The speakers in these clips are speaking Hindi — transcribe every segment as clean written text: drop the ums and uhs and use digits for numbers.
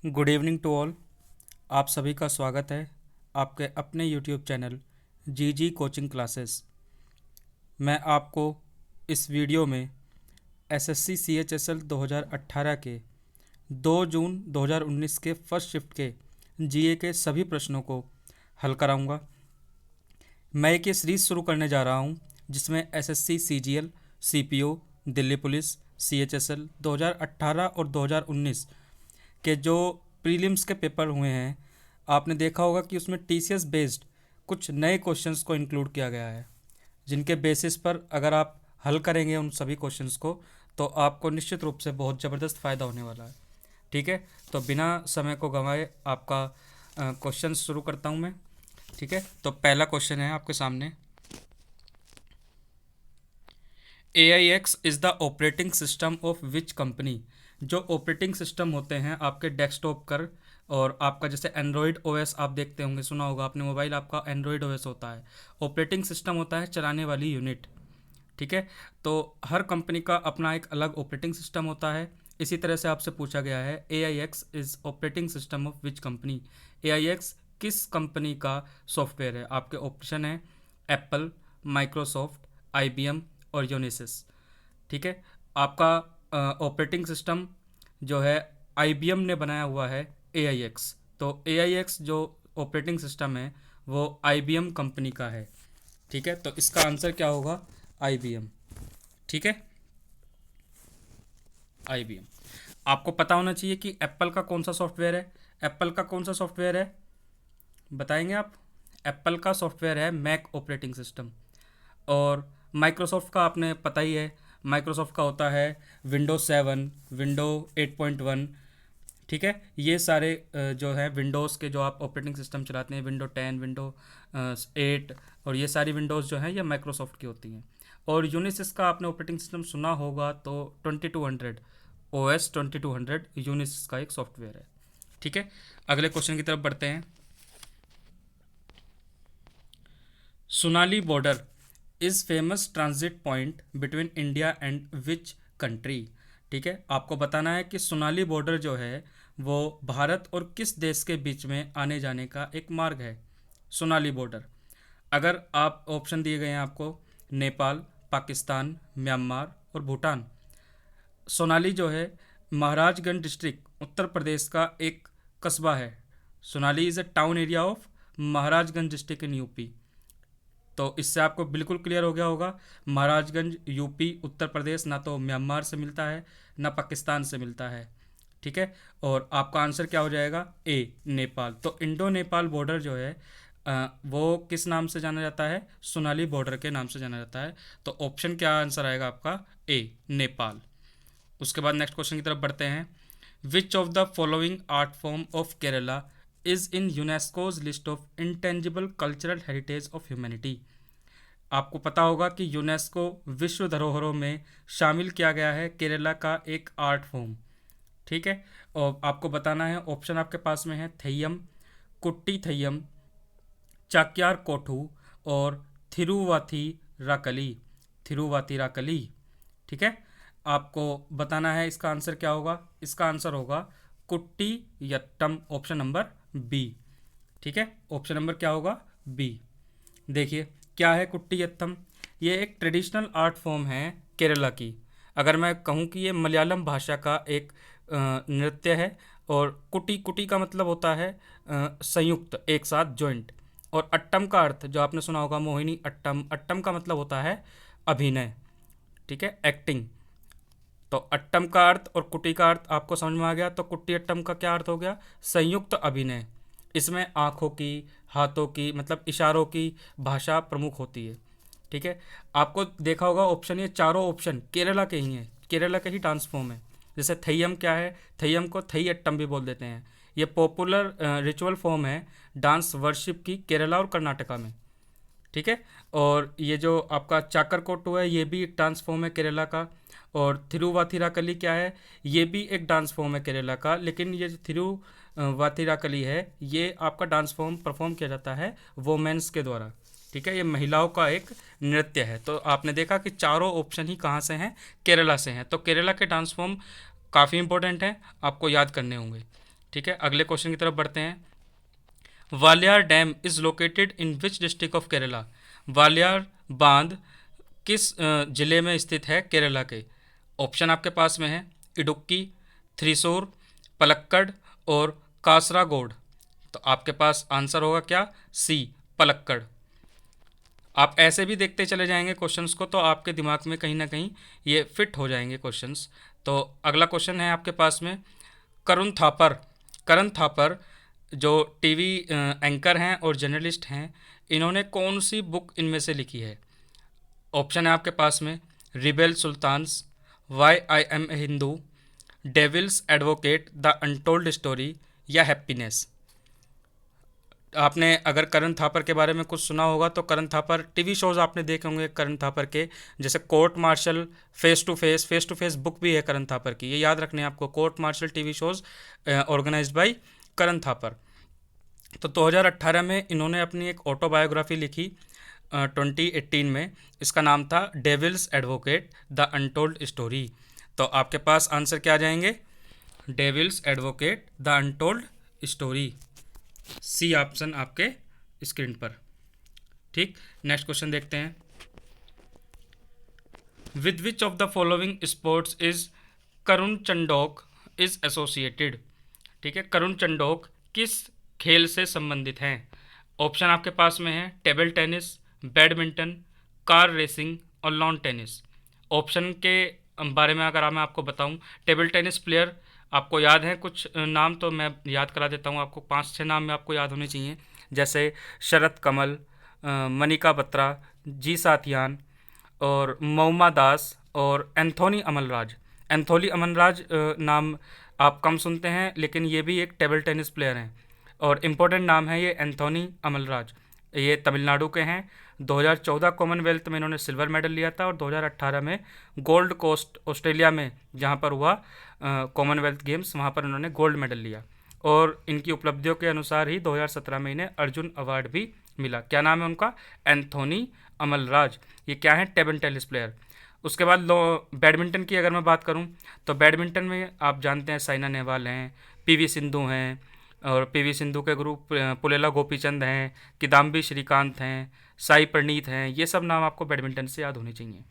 Good evening to all. आप सभी का स्वागत है आपके अपने यूट्यूब चैनल जी जी कोचिंग क्लासेस। मैं आपको इस वीडियो में एसएससी सीएचएसएल 2018 के 2 जून 2019 के फर्स्ट शिफ्ट के जीए के सभी प्रश्नों को हल कराऊंगा। मैं एक ये सीरीज़ शुरू करने जा रहा हूं जिसमें SSC CGL, CPO, Delhi police, CHSL 2018 और 2019 के जो प्रीलिम्स के पेपर हुए हैं, आपने देखा होगा कि उसमें टीसीएस बेस्ड कुछ नए क्वेश्चंस को इंक्लूड किया गया है, जिनके बेसिस पर अगर आप हल करेंगे उन सभी क्वेश्चंस को तो आपको निश्चित रूप से बहुत ज़बरदस्त फ़ायदा होने वाला है। ठीक है, तो बिना समय को गंवाए आपका क्वेश्चन शुरू करता हूँ मैं। ठीक है, तो पहला क्वेश्चन है आपके सामने। AIX is the operating system of which company. जो ऑपरेटिंग सिस्टम होते हैं आपके डेस्कटॉप कर और आपका जैसे एंड्रॉयड ओएस आप देखते होंगे, सुना होगा आपने, मोबाइल आपका एंड्रॉयड ओएस होता है। ऑपरेटिंग सिस्टम होता है चलाने वाली यूनिट। ठीक है, तो हर कंपनी का अपना एक अलग ऑपरेटिंग सिस्टम होता है। इसी तरह से आपसे पूछा गया है AIX is operating system of which company. AIX किस कंपनी का सॉफ्टवेयर है? आपके ऑप्शन है एप्पल, माइक्रोसॉफ्ट, IBM और यूनिसिस। ठीक है, आपका ऑपरेटिंग सिस्टम जो है IBM ने बनाया हुआ है AIX। तो AIX जो ऑपरेटिंग सिस्टम है वो IBM कंपनी का है। ठीक है, तो इसका आंसर क्या होगा? IBM। ठीक है, IBM। आपको पता होना चाहिए कि एप्पल का कौन सा सॉफ्टवेयर है। एप्पल का कौन सा सॉफ्टवेयर है बताएंगे आप? एप्पल का सॉफ्टवेयर है मैक ऑपरेटिंग सिस्टम। और माइक्रोसॉफ्ट का आपने पता ही है, माइक्रोसॉफ्ट का होता है विंडो 7, विंडो 8.1। ठीक है, ये सारे जो है विंडोज़ के जो आप ऑपरेटिंग सिस्टम चलाते हैं, विंडो 10, विंडो 8 और ये सारी विंडोज़ जो हैं ये माइक्रोसॉफ्ट की होती हैं। और यूनिसिस का आपने ऑपरेटिंग सिस्टम सुना होगा तो 2200 OS 2200 यूनिसिस का एक सॉफ्टवेयर है। ठीक है, अगले क्वेश्चन की तरफ बढ़ते हैं। Sonali border is famous transit point between India and which country. ठीक है, आपको बताना है कि सोनाली बॉर्डर जो है वो भारत और किस देश के बीच में आने जाने का एक मार्ग है। सोनाली बॉर्डर, अगर आप ऑप्शन दिए गए हैं आपको नेपाल, पाकिस्तान, म्यांमार और भूटान। सोनाली जो है महाराजगंज डिस्ट्रिक्ट उत्तर प्रदेश का एक कस्बा है। Sonali is a town area of Maharajganj district in UP. तो इससे आपको बिल्कुल क्लियर हो गया होगा, महाराजगंज यूपी उत्तर प्रदेश ना तो म्यांमार से मिलता है ना पाकिस्तान से मिलता है। ठीक है, और आपका आंसर क्या हो जाएगा? ए, नेपाल। तो इंडो नेपाल बॉर्डर जो है वो किस नाम से जाना जाता है? सोनाली बॉर्डर के नाम से जाना जाता है। तो ऑप्शन क्या आंसर आएगा आपका? ए, नेपाल। उसके बाद नेक्स्ट क्वेश्चन की तरफ बढ़ते हैं। विच of the following art form of Kerala is in UNESCO's list of intangible cultural heritage of humanity. आपको पता होगा कि यूनेस्को विश्व धरोहरों में शामिल किया गया है केरला का एक आर्ट फॉर्म। ठीक है, और आपको बताना है, ऑप्शन आपके पास में है थेयम, कुट्टी थेयम, चाक्यार कोठू और थिरुवाथिराकली। थिरुवाथिराकली। ठीक है, आपको बताना है इसका आंसर क्या होगा। इसका आंसर होगा कुट्टी यट्टम, ऑप्शन नंबर बी। ठीक है, ऑप्शन नंबर क्या होगा? बी। देखिए क्या है कुट्टियत्तम। ये एक ट्रेडिशनल आर्ट फॉर्म है केरला की। अगर मैं कहूँ कि ये मलयालम भाषा का एक नृत्य है। और कुटी, कुटी का मतलब होता है संयुक्त, एक साथ, जॉइंट। और अट्टम का अर्थ जो आपने सुना होगा, मोहिनी अट्टम। अट्टम का मतलब होता है अभिनय। ठीक है, एक्टिंग। तो अट्टम का अर्थ और कुटी का अर्थ आपको समझ में आ गया। तो कुट्टी अट्टम का क्या अर्थ हो गया? संयुक्त अभिनय। इसमें आँखों की, हाथों की, मतलब इशारों की भाषा प्रमुख होती है। ठीक है, आपको देखा होगा ऑप्शन, ये चारों ऑप्शन केरला के ही हैं, केरला के ही डांस फॉर्म है। जैसे थैयम क्या है? थैयम को थई अट्टम भी बोल देते हैं। ये पॉपुलर रिचुअल फॉर्म है डांस वर्शिप की केरला और कर्नाटका में। ठीक है, और ये जो आपका चाकरकोटू है ये भी एक डांस फॉर्म है केरला का। और थिरुवाथिराकली क्या है? ये भी एक डांस फॉर्म है केरला का, लेकिन ये जो थिरुवाथिराकली है ये आपका डांस फॉर्म परफॉर्म किया जाता है वोमेन्स के द्वारा। ठीक है, ये महिलाओं का एक नृत्य है। तो आपने देखा कि चारों ऑप्शन ही कहाँ से हैं? केरला से हैं। तो केरला के डांस फॉर्म काफ़ी इंपॉर्टेंट हैं, आपको याद करने होंगे। ठीक है, अगले क्वेश्चन की तरफ बढ़ते हैं। Walayar dam is located in which district of Kerala? Walayar बांध किस जिले में स्थित है केरला के? ऑप्शन आपके पास में है इडुक्की, थ्रिसूर, पलक्कड़ और कासरागोड। तो आपके पास आंसर होगा क्या? सी, पलक्कड़। आप ऐसे भी देखते चले जाएंगे क्वेश्चंस को तो आपके दिमाग में कहीं ना कहीं ये फिट हो जाएंगे क्वेश्चंस। तो अगला क्वेश्चन है आपके पास में, करुण थापर। करण थापर जो टीवी एंकर हैं और जर्नलिस्ट हैं, इन्होंने कौन सी बुक इनमें से लिखी है? ऑप्शन है आपके पास में rebel sultans, why I am a Hindu, devil's advocate, the untold story या हैप्पीनेस। आपने अगर करण थापर के बारे में कुछ सुना होगा तो करण थापर टीवी शोज़ आपने देखे होंगे करण थापर के, जैसे court martial, face to face book भी है करण थापर की, ये याद रखने हैं आपको, court martial TV shows organised by Karan Thapar. तो 2018 में इन्होंने अपनी एक ऑटोबायोग्राफी लिखी 2018 में, इसका नाम था devil's advocate the untold story. तो आपके पास आंसर क्या आ जाएंगे? Devil's advocate the untold story, C option आपके स्क्रीन पर। ठीक, नेक्स्ट क्वेश्चन देखते हैं। With which of the following sports is Karun Chandhok is associated? ठीक है, करुण चंडोक किस खेल से संबंधित हैं? ऑप्शन आपके पास में है table tennis, badminton, car racing और लॉन टेनिस। ऑप्शन के बारे में अगर मैं आपको बताऊं, टेबल टेनिस प्लेयर आपको याद है कुछ नाम, तो मैं याद करा देता हूं आपको, 5-6 नाम में आपको याद होने चाहिए, जैसे शरत कमल, मनिका बत्रा, जी साथियान और मौमा दास और एंथोनी अमलराज। एंथोनी अमलराज नाम आप कम सुनते हैं, लेकिन ये भी एक टेबल टेनिस प्लेयर हैं और इम्पोर्टेंट नाम है ये एंथोनी अमलराज। ये तमिलनाडु के हैं। 2014 कॉमनवेल्थ में इन्होंने सिल्वर मेडल लिया था और 2018 में गोल्ड कोस्ट ऑस्ट्रेलिया में जहाँ पर हुआ कॉमनवेल्थ गेम्स, वहाँ पर इन्होंने गोल्ड मेडल लिया। और इनकी उपलब्धियों के अनुसार ही 2017 में इन्हें अर्जुन अवार्ड भी मिला। क्या नाम है उनका? एंथोनी अमलराज। ये क्या है? Table tennis player. उसके बाद बैडमिंटन की अगर मैं बात करूं तो बैडमिंटन में आप जानते हैं साइना नेहवाल हैं, पीवी सिंधु हैं, और पीवी सिंधु के गुरु पुलेला गोपीचंद हैं, किदाम्बी श्रीकांत हैं, साई प्रणीत हैं। ये सब नाम आपको बैडमिंटन से याद होने चाहिए।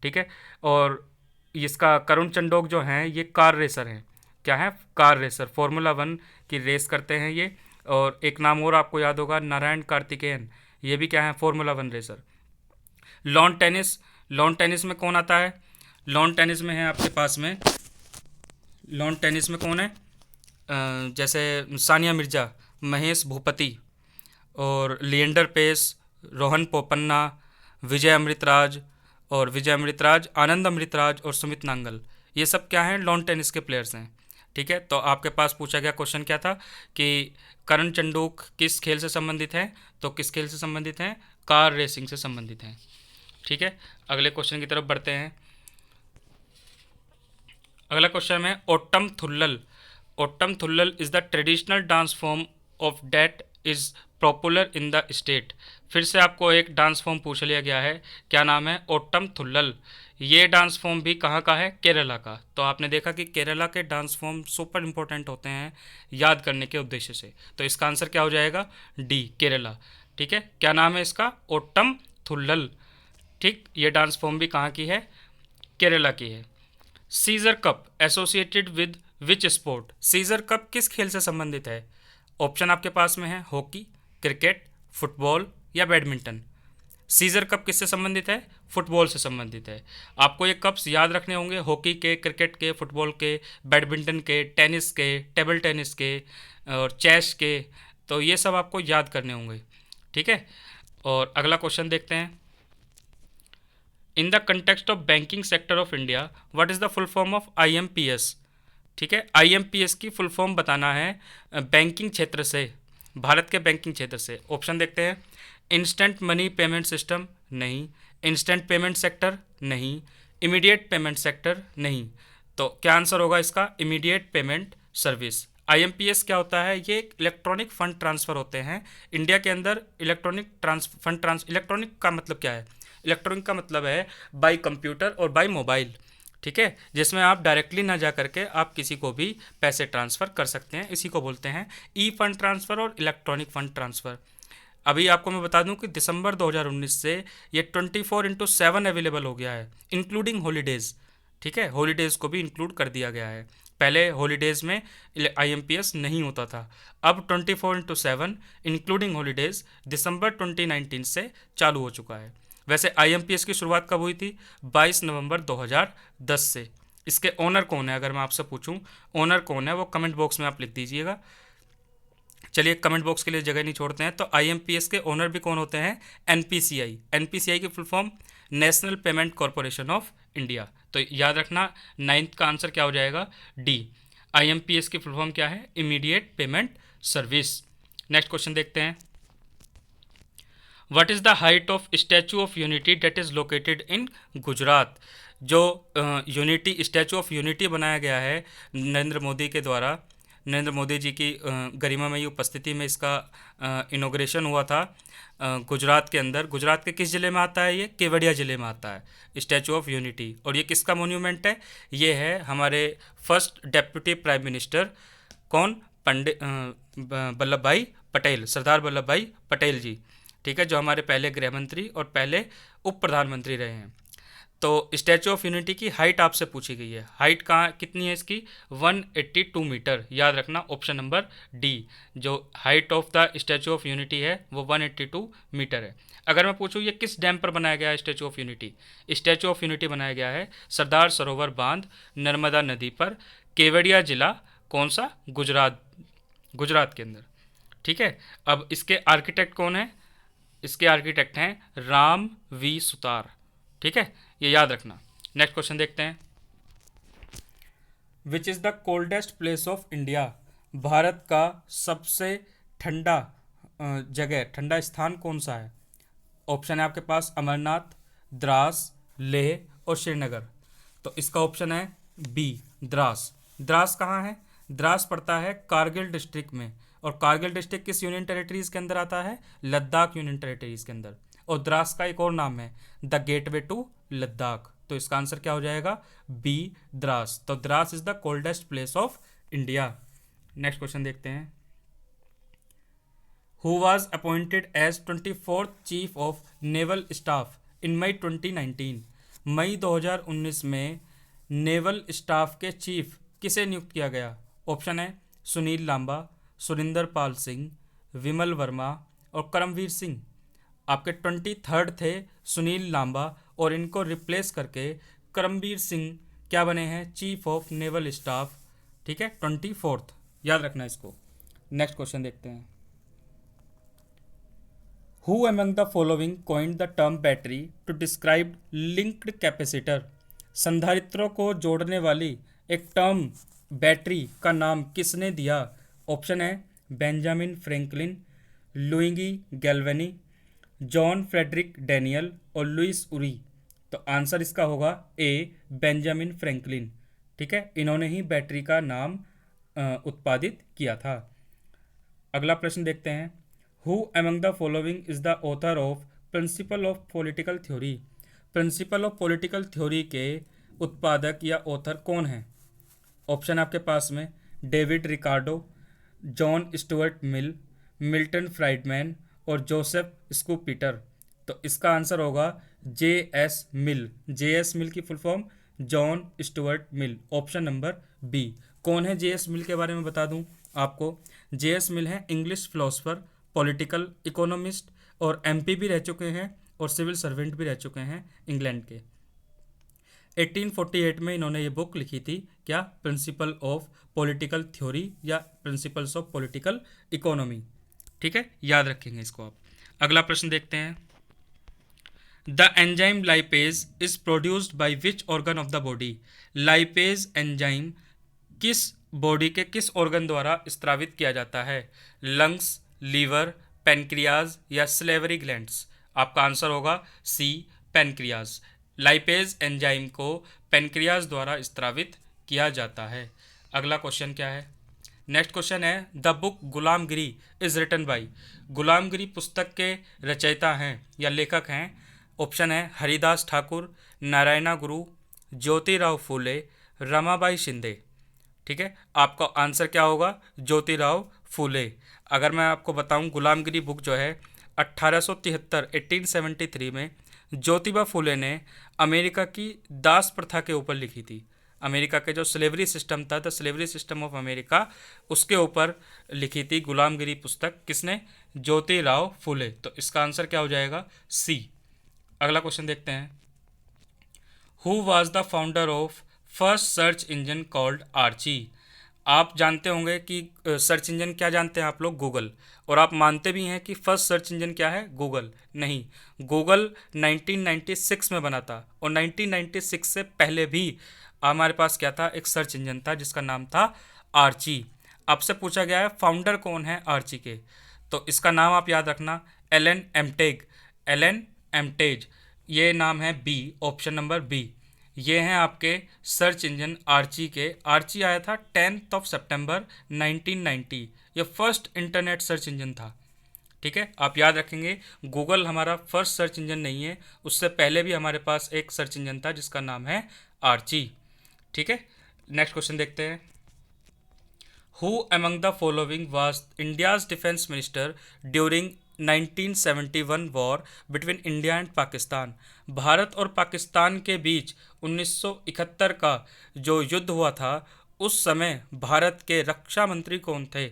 ठीक है, और इसका करुण चंडोक जो हैं ये कार रेसर हैं। क्या है? कार रेसर, फार्मूला 1 की रेस करते हैं ये। और एक नाम और आपको याद होगा, नारायण कार्तिकेयन, ये भी क्या है? Formula 1 racer. Lawn tennis, lawn tennis में कौन आता है? लॉन टेनिस में है आपके पास में, लॉन टेनिस में कौन है? जैसे सानिया मिर्जा, महेश भूपति और लिएंडर पेस, रोहन पोपन्ना, विजय अमृतराज, आनंद अमृतराज और सुमित नांगल। ये सब क्या हैं? लॉन टेनिस के प्लेयर्स हैं। ठीक है, तो आपके पास पूछा गया क्वेश्चन क्या था कि करण चंडोक किस खेल से संबंधित हैं? तो किस खेल से संबंधित हैं? कार रेसिंग से संबंधित हैं। ठीक है, अगले क्वेश्चन की तरफ बढ़ते हैं। अगला क्वेश्चन है Ottam Thullal. Ottam Thullal is the traditional dance form of that is popular in the state. फिर से आपको एक डांस फॉर्म पूछ लिया गया है, क्या नाम है? ओट्टम थुल्लल। ये डांस फॉर्म भी कहाँ का है? केरला का। तो आपने देखा कि केरला के डांस फॉर्म सुपर इंपॉर्टेंट होते हैं याद करने के उद्देश्य से। तो इसका आंसर क्या हो जाएगा? डी, केरला। ठीक है, क्या नाम है इसका? ओट्टम थुल्लल। ठीक, ये डांस फॉर्म भी कहाँ की है? केरला की है। Caesar cup associated with which sport? Caesar cup किस खेल से संबंधित है? ऑप्शन आपके पास में है हॉकी, क्रिकेट, फुटबॉल या बैडमिंटन। सीजर कप किससे संबंधित है? फुटबॉल से संबंधित है। आपको ये कप्स याद रखने होंगे, हॉकी के, क्रिकेट के, फुटबॉल के, बैडमिंटन के, टेनिस के, टेबल टेनिस के और चेस के। तो ये सब आपको याद करने होंगे। ठीक है, और अगला क्वेश्चन देखते हैं। In the context of banking sector of India what is the full form of IMPS? ठीक है, IMPS की फुल फॉर्म बताना है बैंकिंग क्षेत्र से, भारत के बैंकिंग क्षेत्र से। ऑप्शन देखते हैं। इंस्टेंट मनी पेमेंट सिस्टम, नहीं। इंस्टेंट पेमेंट सेक्टर, नहीं। इमीडिएट पेमेंट सेक्टर, नहीं। तो क्या आंसर होगा इसका? Immediate payment service. IMPS क्या होता है? ये इलेक्ट्रॉनिक फंड ट्रांसफ़र होते हैं इंडिया के अंदर। इलेक्ट्रॉनिक का मतलब क्या है? इलेक्ट्रॉनिक का मतलब है बाई कंप्यूटर और बाई मोबाइल। ठीक है, जिसमें आप डायरेक्टली ना जा करके आप किसी को भी पैसे ट्रांसफ़र कर सकते हैं। इसी को बोलते हैं ई फंड ट्रांसफ़र और इलेक्ट्रॉनिक फंड ट्रांसफ़र। अभी आपको मैं बता दूं कि दिसंबर 2019 से ये 24/7 अवेलेबल हो गया है, इंक्लूडिंग हॉलीडेज़। ठीक है, हॉलीडेज़ को भी इंक्लूड कर दिया गया है। पहले हॉलीडेज़ में IMPS नहीं होता था, अब 24/7 इंक्लूडिंग हॉलीडेज़ दिसंबर 2019 से चालू हो चुका है। वैसे IMPS की शुरुआत कब हुई थी? 22 नवंबर 2010 से। इसके ओनर कौन है, अगर मैं आपसे पूछूं ओनर कौन है, वो कमेंट बॉक्स में आप लिख दीजिएगा। चलिए, कमेंट बॉक्स के लिए जगह नहीं छोड़ते हैं, तो IMPS के ओनर भी कौन होते हैं? NPCI की full form national payment corporation of India. तो याद रखना, नाइन्थ का आंसर क्या हो जाएगा? डी। IMPS की फुल फॉर्म क्या है? Immediate payment service. Next question देखते हैं। What is the height of statute of unity that is located in Gujarat? जो यूनिटी स्टैचू ऑफ यूनिटी बनाया गया है नरेंद्र मोदी के द्वारा, नरेंद्र मोदी जी की गरिमामयी उपस्थिति में इसका इनॉग्रेशन हुआ था गुजरात के अंदर। गुजरात के किस ज़िले में आता है? ये केवड़िया ज़िले में आता है स्टैचू ऑफ यूनिटी। और ये किसका मोन्यूमेंट है? ये है हमारे फर्स्ट डेप्यूटी प्राइम मिनिस्टर, कौन? पंडित वल्लभ भाई पटेल, सरदार वल्लभ भाई पटेल जी। ठीक है, जो हमारे पहले गृह मंत्री और पहले उप प्रधानमंत्री रहे हैं। तो स्टैचू ऑफ यूनिटी की हाइट आपसे पूछी गई है। हाइट कहाँ कितनी है इसकी? 182 मीटर। याद रखना, ऑप्शन नंबर डी। जो height of the statue of unity है वो 182 मीटर है। अगर मैं पूछूँ ये किस डैम पर बनाया गया है statue of unity? Statue of unity बनाया गया है सरदार सरोवर बांध, नर्मदा नदी पर, केवड़िया जिला, कौन सा? गुजरात, गुजरात के अंदर। ठीक है, अब इसके आर्किटेक्ट कौन है? इसके आर्किटेक्ट हैं राम वी सुतार। ठीक है, ये याद रखना। नेक्स्ट क्वेश्चन देखते हैं। Which is the coldest place of India? Bharat का सबसे ठंडा जगह, ठंडा स्थान कौन सा है? ऑप्शन है आपके पास अमरनाथ, द्रास, लेह और श्रीनगर। तो इसका ऑप्शन है बी, द्रास। द्रास कहाँ है? द्रास पड़ता है कारगिल डिस्ट्रिक्ट में, और कारगिल डिस्ट्रिक्ट किस यूनियन टेरिटरीज के अंदर आता है? लद्दाख यूनियन टेरिटरीज के अंदर। और द्रास का एक और नाम है द गेटवे टू लद्दाख। तो इसका आंसर क्या हो जाएगा? बी, द्रास। तो Dras is the coldest place of India. Next question देखते हैं। Who was appointed as 24th chief of naval staff in May 2019? मई 2019 में नेवल स्टाफ के चीफ किसे नियुक्त किया गया? ऑप्शन है सुनील लांबा, सुरिंदर पाल सिंह, विमल वर्मा और करमवीर सिंह। आपके 23rd थे सुनील लांबा, और इनको रिप्लेस करके करमवीर सिंह क्या बने हैं? Chief of naval staff. ठीक है, 24th, याद रखना इसको। नेक्स्ट क्वेश्चन देखते हैं। Who among the following coined the term battery to describe linked capacitor? संधारित्रों को जोड़ने वाली एक टर्म बैटरी का नाम किसने दिया? ऑप्शन है Benjamin Franklin, Luigi Galvani, John Frederic Daniell और लुइस उरी। तो आंसर इसका होगा ए, बेंजामिन फ्रैंकलिन। ठीक है, इन्होंने ही बैटरी का नाम उत्पादित किया था। अगला प्रश्न देखते हैं। Who among the following is the author of principle of political theory? Principle of political theory के उत्पादक या ऑथर कौन है? ऑप्शन आपके पास में David Ricardo, John Stuart Mill, Milton Friedman और जोसेफ स्कूपीटर। तो इसका आंसर होगा JS मिल। JS मिल की full form John Stuart Mill, option number B. कौन है JS मिल के बारे में बता दूं आपको। JS मिल है इंग्लिश फिलोसफर, पॉलिटिकल इकोनॉमिस्ट और MP भी रह चुके हैं और सिविल सर्वेंट भी रह चुके हैं इंग्लैंड के। 1848 में इन्होंने ये बुक लिखी थी, क्या? प्रिंसिपल ऑफ पॉलिटिकल थ्योरी या प्रिंसिपल्स ऑफ पॉलिटिकल इकोनॉमी। ठीक है, याद रखेंगे इसको आप। अगला प्रश्न देखते हैं। The enzyme lipase is produced by which organ of the body? Lipase enzyme किस बॉडी के किस ऑर्गन द्वारा स्त्रावित किया जाता है? लंग्स, लीवर, पेनक्रियाज या सलेवरी ग्लैंड्स? आपका आंसर होगा सी, पेनक्रियाज। लाइपेज एंजाइम को पेनक्रियाज द्वारा स्त्रावित किया जाता है। अगला क्वेश्चन क्या है? नेक्स्ट क्वेश्चन है the book Gulamgiri is written by? गुलामगिरी पुस्तक के रचयिता हैं या लेखक हैं? ऑप्शन है हरिदास ठाकुर, नारायणा गुरु, ज्योतिराव फूले, रमाबाई शिंदे। ठीक है, आपका आंसर क्या होगा? ज्योतिराव फूले। अगर मैं आपको बताऊं, गुलामगिरी बुक जो है 1873 1873 में ज्योतिबा फूले ने अमेरिका की दास प्रथा के ऊपर लिखी थी। अमेरिका के जो स्लेवरी सिस्टम था, the slavery system of America, उसके ऊपर लिखी थी गुलामगिरी पुस्तक। किसने? ज्योतिराव फूले। तो इसका आंसर क्या हो जाएगा? सी। अगला क्वेश्चन देखते हैं। Who was the founder of first search engine called Archie? आप जानते होंगे कि सर्च इंजन क्या जानते हैं आप लोग? गूगल। और आप मानते भी हैं कि फर्स्ट सर्च इंजन क्या है? गूगल। नहीं, गूगल 1996 में बना था, और 1996 से पहले भी हमारे पास क्या था? एक सर्च इंजन था जिसका नाम था आर्ची। आपसे पूछा गया है फाउंडर कौन है आर्ची के, तो इसका नाम आप याद रखना, एलन एमटेग। एलन एमटेज, ये नाम है बी, ऑप्शन नंबर बी। ये हैं आपके सर्च इंजन आर्ची के। आर्ची आया था 10 सितंबर 1990। ये फर्स्ट इंटरनेट सर्च इंजन था। ठीक है, आप याद रखेंगे, गूगल हमारा फर्स्ट सर्च इंजन नहीं है, उससे पहले भी हमारे पास एक सर्च इंजन था जिसका नाम है आर्ची। ठीक है, नेक्स्ट क्वेश्चन देखते हैं। Who among the following was India's defense minister during 1971 war between India and Pakistan? Bharat और पाकिस्तान के बीच 1971 का जो युद्ध हुआ था, उस समय भारत के रक्षा मंत्री कौन थे?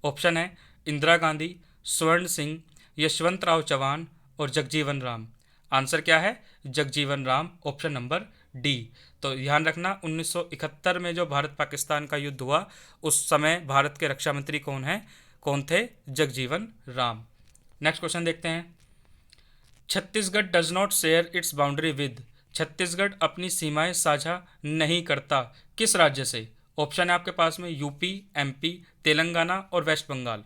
ऑप्शन है इंदिरा गांधी, स्वर्ण सिंह, यशवंत राव चौहान और जगजीवन राम। आंसर क्या है? Jagjivan Ram, option number D. तो ध्यान रखना, 1971 में जो भारत पाकिस्तान का युद्ध हुआ, उस समय भारत के रक्षा मंत्री कौन थे? जगजीवन राम। नेक्स्ट क्वेश्चन देखते हैं। Chhattisgarh does not share its boundary with? Chhattisgarh अपनी सीमाएं साझा नहीं करता किस राज्य से? ऑप्शन है आपके पास में यूपी, एमपी, तेलंगाना और वेस्ट बंगाल।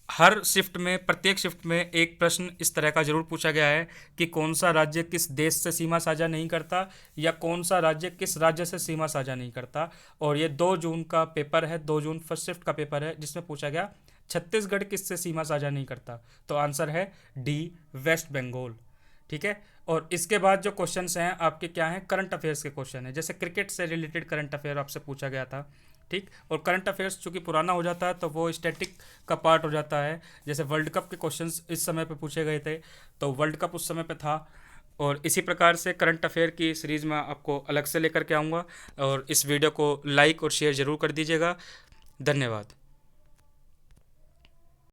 हर शिफ्ट में, प्रत्येक शिफ्ट में एक प्रश्न इस तरह का जरूर पूछा गया है कि कौन सा राज्य किस देश से सीमा साझा नहीं करता, या कौन सा राज्य किस राज्य से सीमा साझा नहीं करता। और ये 2 जून का पेपर है, 2 जून फर्स्ट शिफ्ट का पेपर है, जिसमें पूछा गया छत्तीसगढ़ किससे सीमा साझा नहीं करता। तो आंसर है डी, वेस्ट बंगाल। ठीक है, और इसके बाद जो क्वेश्चंस हैं आपके क्या हैं? करंट अफेयर्स के क्वेश्चन है, जैसे क्रिकेट से रिलेटेड करंट अफेयर आपसे पूछा गया था। ठीक, और करंट अफेयर्स चूंकि पुराना हो जाता है तो वो स्टैटिक का पार्ट हो जाता है। जैसे वर्ल्ड कप के क्वेश्चंस इस समय पे पूछे गए थे, तो वर्ल्ड कप उस समय पे था। और इसी प्रकार से करंट अफेयर की सीरीज़ में आपको अलग से लेकर के आऊँगा, और इस वीडियो को लाइक और शेयर ज़रूर कर दीजिएगा। धन्यवाद।